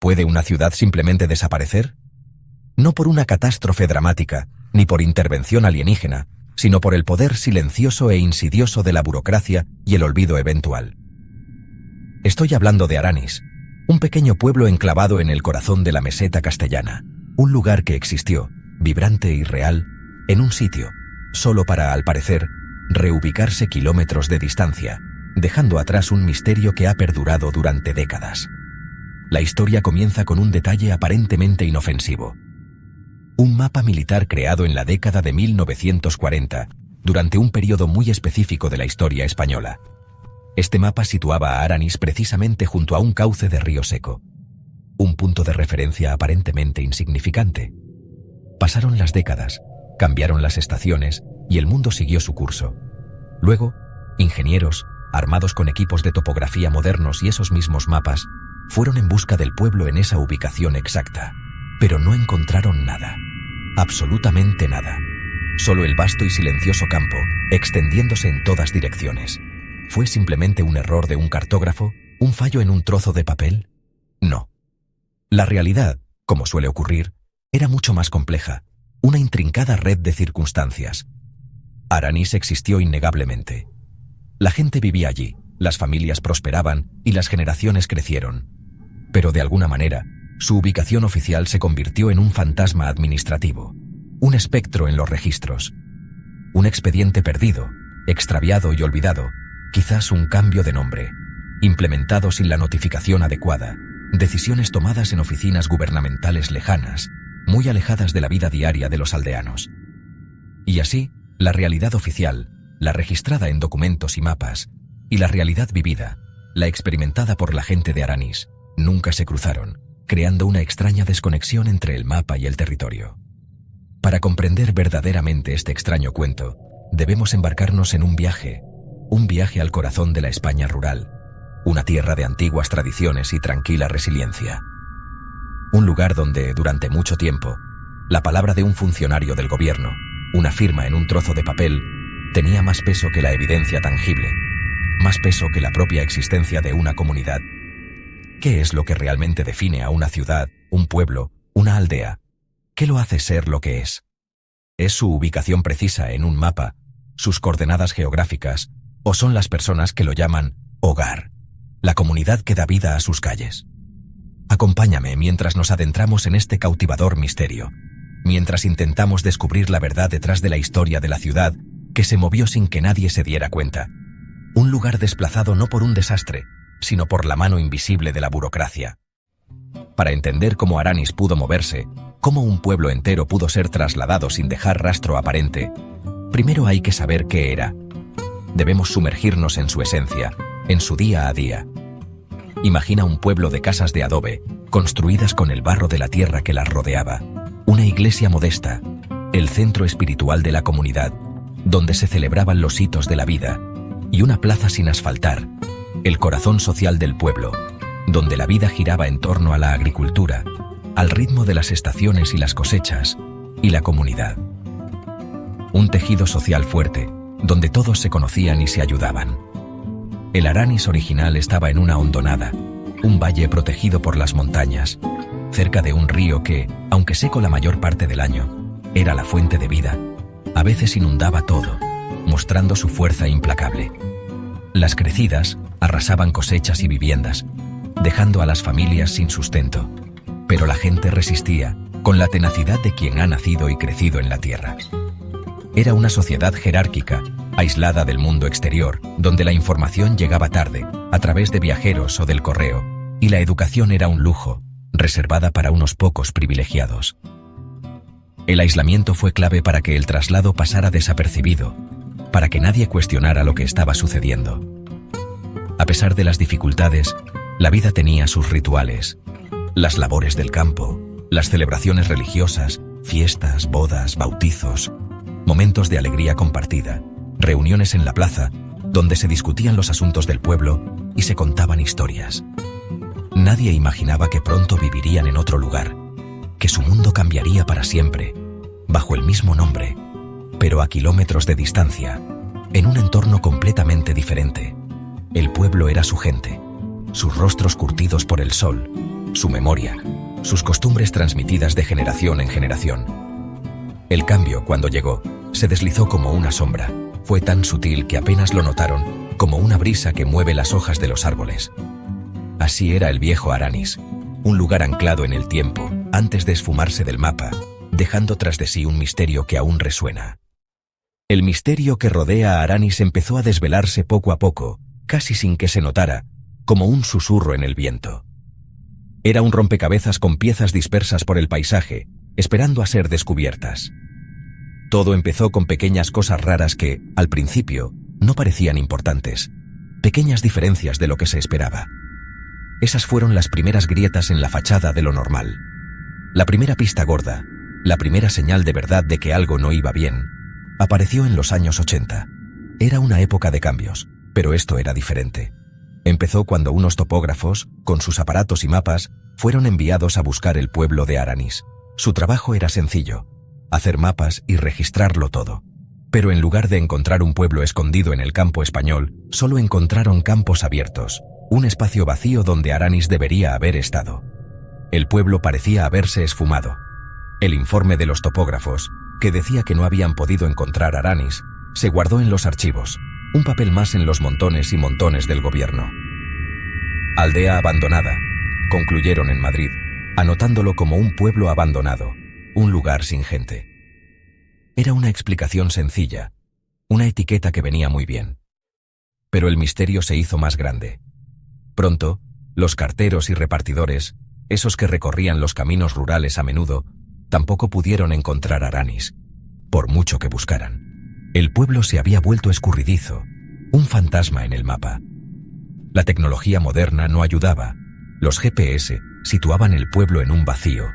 ¿Puede una ciudad simplemente desaparecer? No por una catástrofe dramática, ni por intervención alienígena, sino por el poder silencioso e insidioso de la burocracia y el olvido eventual. Estoy hablando de Aranis, un pequeño pueblo enclavado en el corazón de la meseta castellana, un lugar que existió, vibrante y real, en un sitio, solo para, al parecer, reubicarse kilómetros de distancia, dejando atrás un misterio que ha perdurado durante décadas. La historia comienza con un detalle aparentemente inofensivo. Un mapa militar creado en la década de 1940, durante un periodo muy específico de la historia española. Este mapa situaba a Aranis precisamente junto a un cauce de río seco. Un punto de referencia aparentemente insignificante. Pasaron las décadas, cambiaron las estaciones y el mundo siguió su curso. Luego, ingenieros, armados con equipos de topografía modernos y esos mismos mapas, fueron en busca del pueblo en esa ubicación exacta, pero no encontraron nada. Absolutamente nada. Solo el vasto y silencioso campo, extendiéndose en todas direcciones. ¿Fue simplemente un error de un cartógrafo? ¿Un fallo en un trozo de papel? No. La realidad, como suele ocurrir, era mucho más compleja, una intrincada red de circunstancias. Aranis existió innegablemente. La gente vivía allí, las familias prosperaban y las generaciones crecieron. Pero de alguna manera, su ubicación oficial se convirtió en un fantasma administrativo, un espectro en los registros. Un expediente perdido, extraviado y olvidado, quizás un cambio de nombre, implementado sin la notificación adecuada, decisiones tomadas en oficinas gubernamentales lejanas, muy alejadas de la vida diaria de los aldeanos. Y así, la realidad oficial, la registrada en documentos y mapas, y la realidad vivida, la experimentada por la gente de Aranis, nunca se cruzaron, creando una extraña desconexión entre el mapa y el territorio. Para comprender verdaderamente este extraño cuento, debemos embarcarnos en un viaje al corazón de la España rural, una tierra de antiguas tradiciones y tranquila resiliencia. Un lugar donde, durante mucho tiempo, la palabra de un funcionario del gobierno, una firma en un trozo de papel, tenía más peso que la evidencia tangible, más peso que la propia existencia de una comunidad. ¿Qué es lo que realmente define a una ciudad, un pueblo, una aldea? ¿Qué lo hace ser lo que es? ¿Es su ubicación precisa en un mapa, sus coordenadas geográficas, o son las personas que lo llaman hogar, la comunidad que da vida a sus calles? Acompáñame mientras nos adentramos en este cautivador misterio, mientras intentamos descubrir la verdad detrás de la historia de la ciudad que se movió sin que nadie se diera cuenta. Un lugar desplazado no por un desastre, sino por la mano invisible de la burocracia. Para entender cómo Aranis pudo moverse, cómo un pueblo entero pudo ser trasladado sin dejar rastro aparente, primero hay que saber qué era. Debemos sumergirnos en su esencia, en su día a día. Imagina un pueblo de casas de adobe, construidas con el barro de la tierra que las rodeaba, una iglesia modesta, el centro espiritual de la comunidad, donde se celebraban los hitos de la vida, y una plaza sin asfaltar, el corazón social del pueblo, donde la vida giraba en torno a la agricultura, al ritmo de las estaciones y las cosechas, y la comunidad. Un tejido social fuerte, donde todos se conocían y se ayudaban. El Aranis original estaba en una hondonada, un valle protegido por las montañas, cerca de un río que, aunque seco la mayor parte del año, era la fuente de vida. A veces inundaba todo, mostrando su fuerza implacable. Las crecidas arrasaban cosechas y viviendas, dejando a las familias sin sustento, pero la gente resistía, con la tenacidad de quien ha nacido y crecido en la tierra. Era una sociedad jerárquica, aislada del mundo exterior, donde la información llegaba tarde, a través de viajeros o del correo, y la educación era un lujo, reservada para unos pocos privilegiados. El aislamiento fue clave para que el traslado pasara desapercibido, para que nadie cuestionara lo que estaba sucediendo. A pesar de las dificultades, la vida tenía sus rituales, las labores del campo, las celebraciones religiosas, fiestas, bodas, bautizos, momentos de alegría compartida, reuniones en la plaza, donde se discutían los asuntos del pueblo y se contaban historias. Nadie imaginaba que pronto vivirían en otro lugar, que su mundo cambiaría para siempre, bajo el mismo nombre, pero a kilómetros de distancia, en un entorno completamente diferente. El pueblo era su gente, sus rostros curtidos por el sol, su memoria, sus costumbres transmitidas de generación en generación. El cambio, cuando llegó, se deslizó como una sombra. Fue tan sutil que apenas lo notaron, como una brisa que mueve las hojas de los árboles. Así era el viejo Aranis, un lugar anclado en el tiempo, antes de esfumarse del mapa, dejando tras de sí un misterio que aún resuena. El misterio que rodea a Aranis empezó a desvelarse poco a poco, casi sin que se notara, como un susurro en el viento. Era un rompecabezas con piezas dispersas por el paisaje, esperando a ser descubiertas. Todo empezó con pequeñas cosas raras que, al principio, no parecían importantes, pequeñas diferencias de lo que se esperaba. Esas fueron las primeras grietas en la fachada de lo normal. La primera pista gorda, la primera señal de verdad de que algo no iba bien, apareció en los años 80. Era una época de cambios, pero esto era diferente. Empezó cuando unos topógrafos, con sus aparatos y mapas, fueron enviados a buscar el pueblo de Aranis. Su trabajo era sencillo: hacer mapas y registrarlo todo. Pero en lugar de encontrar un pueblo escondido en el campo español, solo encontraron campos abiertos, un espacio vacío donde Aranis debería haber estado. El pueblo parecía haberse esfumado. El informe de los topógrafos, que decía que no habían podido encontrar Aranis, se guardó en los archivos, un papel más en los montones y montones del gobierno. Aldea abandonada, concluyeron en Madrid, anotándolo como un pueblo abandonado, un lugar sin gente. Era una explicación sencilla, una etiqueta que venía muy bien. Pero el misterio se hizo más grande. Pronto, los carteros y repartidores, esos que recorrían los caminos rurales a menudo, tampoco pudieron encontrar Aranis, por mucho que buscaran. El pueblo se había vuelto escurridizo, un fantasma en el mapa. La tecnología moderna no ayudaba. Los GPS situaban el pueblo en un vacío,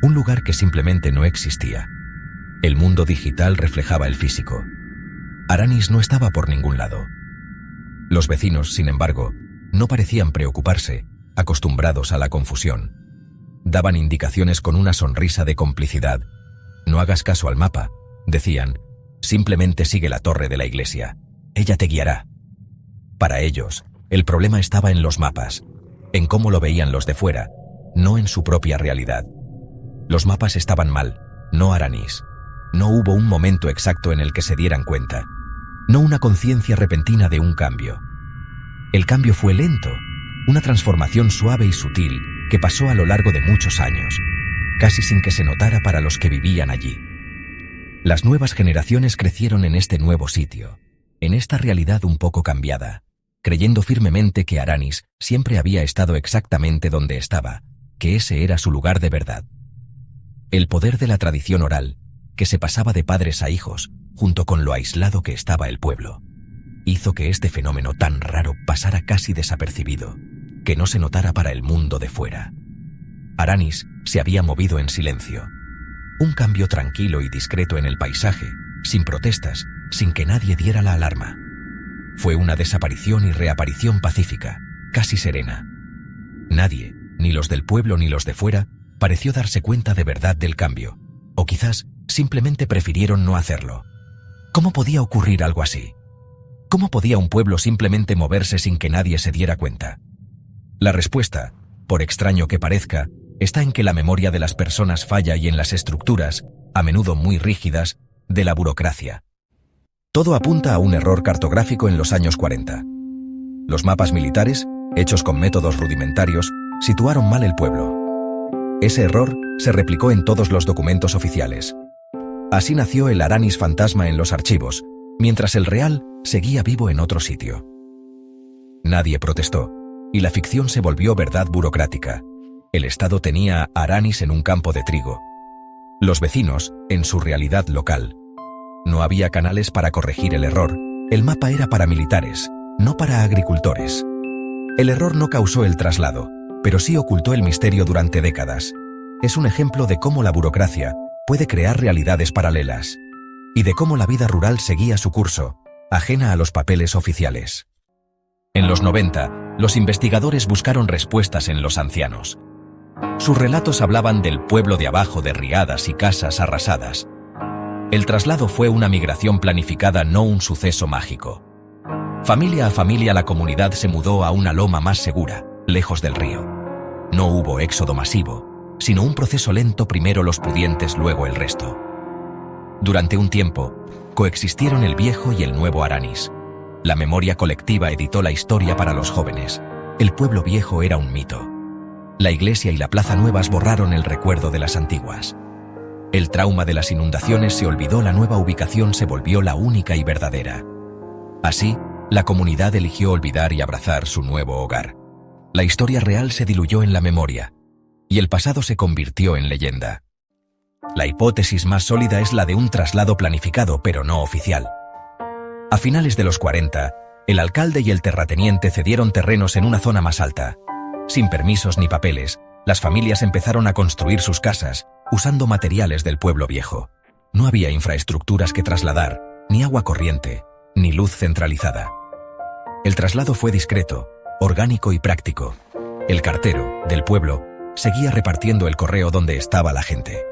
un lugar que simplemente no existía. El mundo digital reflejaba el físico. Aranis no estaba por ningún lado. Los vecinos, sin embargo, no parecían preocuparse, acostumbrados a la confusión. Daban indicaciones con una sonrisa de complicidad. No hagas caso al mapa, decían, simplemente sigue la torre de la iglesia. Ella te guiará. Para ellos, el problema estaba en los mapas, en cómo lo veían los de fuera, no en su propia realidad. Los mapas estaban mal, no Aranis. No hubo un momento exacto en el que se dieran cuenta, no una conciencia repentina de un cambio. El cambio fue lento, una transformación suave y sutil que pasó a lo largo de muchos años, casi sin que se notara para los que vivían allí. Las nuevas generaciones crecieron en este nuevo sitio, en esta realidad un poco cambiada, creyendo firmemente que Aranis siempre había estado exactamente donde estaba, que ese era su lugar de verdad. El poder de la tradición oral, que se pasaba de padres a hijos, junto con lo aislado que estaba el pueblo, hizo que este fenómeno tan raro pasara casi desapercibido, que no se notara para el mundo de fuera. Aranis se había movido en silencio. Un cambio tranquilo y discreto en el paisaje, sin protestas, sin que nadie diera la alarma. Fue una desaparición y reaparición pacífica, casi serena. Nadie, ni los del pueblo ni los de fuera, pareció darse cuenta de verdad del cambio, o quizás simplemente prefirieron no hacerlo. ¿Cómo podía ocurrir algo así? ¿Cómo podía un pueblo simplemente moverse sin que nadie se diera cuenta? La respuesta, por extraño que parezca, está en que la memoria de las personas falla y en las estructuras, a menudo muy rígidas, de la burocracia. Todo apunta a un error cartográfico en los años 40. Los mapas militares, hechos con métodos rudimentarios, situaron mal el pueblo. Ese error se replicó en todos los documentos oficiales. Así nació el Aranis fantasma en los archivos, mientras el real seguía vivo en otro sitio. Nadie protestó, y la ficción se volvió verdad burocrática. El Estado tenía a Aranis en un campo de trigo. Los vecinos, en su realidad local. No había canales para corregir el error. El mapa era para militares, no para agricultores. El error no causó el traslado, pero sí ocultó el misterio durante décadas. Es un ejemplo de cómo la burocracia puede crear realidades paralelas, y de cómo la vida rural seguía su curso, ajena a los papeles oficiales. En los 90, los investigadores buscaron respuestas en los ancianos. Sus relatos hablaban del pueblo de abajo de riadas y casas arrasadas. El traslado fue una migración planificada, no un suceso mágico. Familia a familia la comunidad se mudó a una loma más segura, lejos del río. No hubo éxodo masivo, sino un proceso lento, primero los pudientes, luego el resto. Durante un tiempo, coexistieron el viejo y el nuevo Aranis. La memoria colectiva editó la historia para los jóvenes. El pueblo viejo era un mito. La iglesia y la plaza nuevas borraron el recuerdo de las antiguas. El trauma de las inundaciones se olvidó, la nueva ubicación se volvió la única y verdadera. Así, la comunidad eligió olvidar y abrazar su nuevo hogar. La historia real se diluyó en la memoria, y el pasado se convirtió en leyenda. La hipótesis más sólida es la de un traslado planificado pero no oficial. A finales de los 40, el alcalde y el terrateniente cedieron terrenos en una zona más alta. Sin permisos ni papeles, las familias empezaron a construir sus casas, usando materiales del pueblo viejo. No había infraestructuras que trasladar, ni agua corriente, ni luz centralizada. El traslado fue discreto, orgánico y práctico. El cartero, del pueblo, seguía repartiendo el correo donde estaba la gente.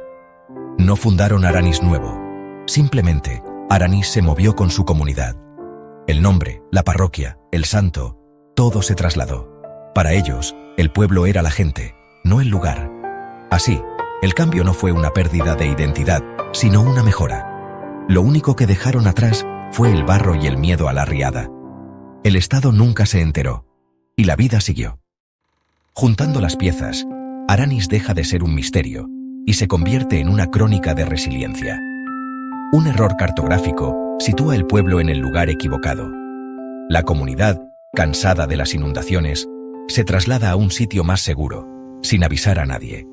No fundaron Aranis nuevo. Simplemente, Aranis se movió con su comunidad. El nombre, la parroquia, el santo, todo se trasladó. Para ellos, el pueblo era la gente, no el lugar. Así, el cambio no fue una pérdida de identidad, sino una mejora. Lo único que dejaron atrás fue el barro y el miedo a la riada. El Estado nunca se enteró, y la vida siguió. Juntando las piezas, Aranis deja de ser un misterio, y se convierte en una crónica de resiliencia. Un error cartográfico sitúa el pueblo en el lugar equivocado. La comunidad, cansada de las inundaciones, se traslada a un sitio más seguro, sin avisar a nadie.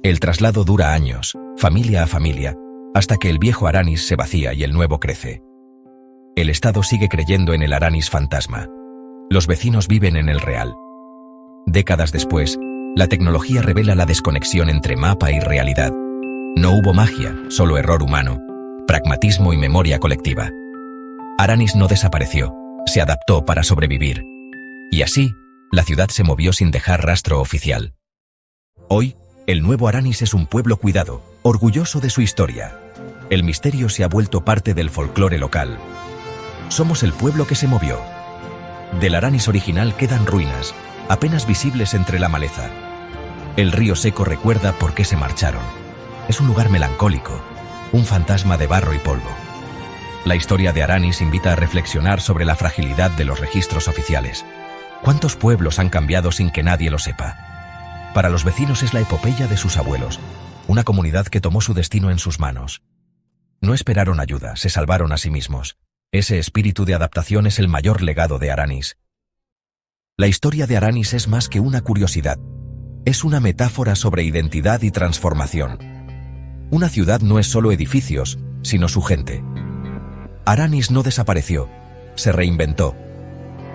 El traslado dura años, familia a familia, hasta que el viejo Aranis se vacía y el nuevo crece. El Estado sigue creyendo en el Aranis fantasma. Los vecinos viven en el real. Décadas después, la tecnología revela la desconexión entre mapa y realidad. No hubo magia, solo error humano, pragmatismo y memoria colectiva. Aranis no desapareció, se adaptó para sobrevivir. Y así, la ciudad se movió sin dejar rastro oficial. Hoy, el nuevo Aranis es un pueblo cuidado, orgulloso de su historia. El misterio se ha vuelto parte del folclore local. Somos el pueblo que se movió. Del Aranis original quedan ruinas, apenas visibles entre la maleza. El río seco recuerda por qué se marcharon. Es un lugar melancólico, un fantasma de barro y polvo. La historia de Aranis invita a reflexionar sobre la fragilidad de los registros oficiales. ¿Cuántos pueblos han cambiado sin que nadie lo sepa? Para los vecinos es la epopeya de sus abuelos, una comunidad que tomó su destino en sus manos. No esperaron ayuda, se salvaron a sí mismos. Ese espíritu de adaptación es el mayor legado de Aranis. La historia de Aranis es más que una curiosidad. Es una metáfora sobre identidad y transformación. Una ciudad no es solo edificios, sino su gente. Aranis no desapareció, se reinventó.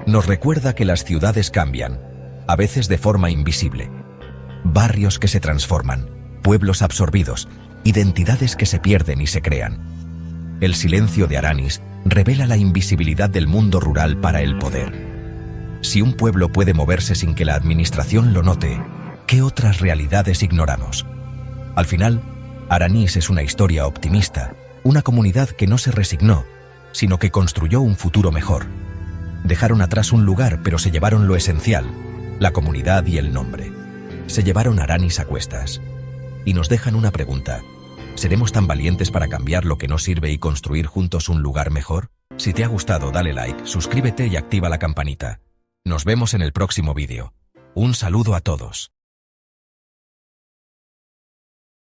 Nos recuerda que las ciudades cambian, a veces de forma invisible. Barrios que se transforman, pueblos absorbidos, identidades que se pierden y se crean. El silencio de Aranis revela la invisibilidad del mundo rural para el poder. Si un pueblo puede moverse sin que la administración lo note, ¿qué otras realidades ignoramos? Al final, Aranis es una historia optimista, una comunidad que no se resignó, sino que construyó un futuro mejor. Dejaron atrás un lugar, pero se llevaron lo esencial, la comunidad y el nombre. Se llevaron Aranis a cuestas. Y nos dejan una pregunta. ¿Seremos tan valientes para cambiar lo que no sirve y construir juntos un lugar mejor? Si te ha gustado, dale like, suscríbete y activa la campanita. Nos vemos en el próximo vídeo. Un saludo a todos.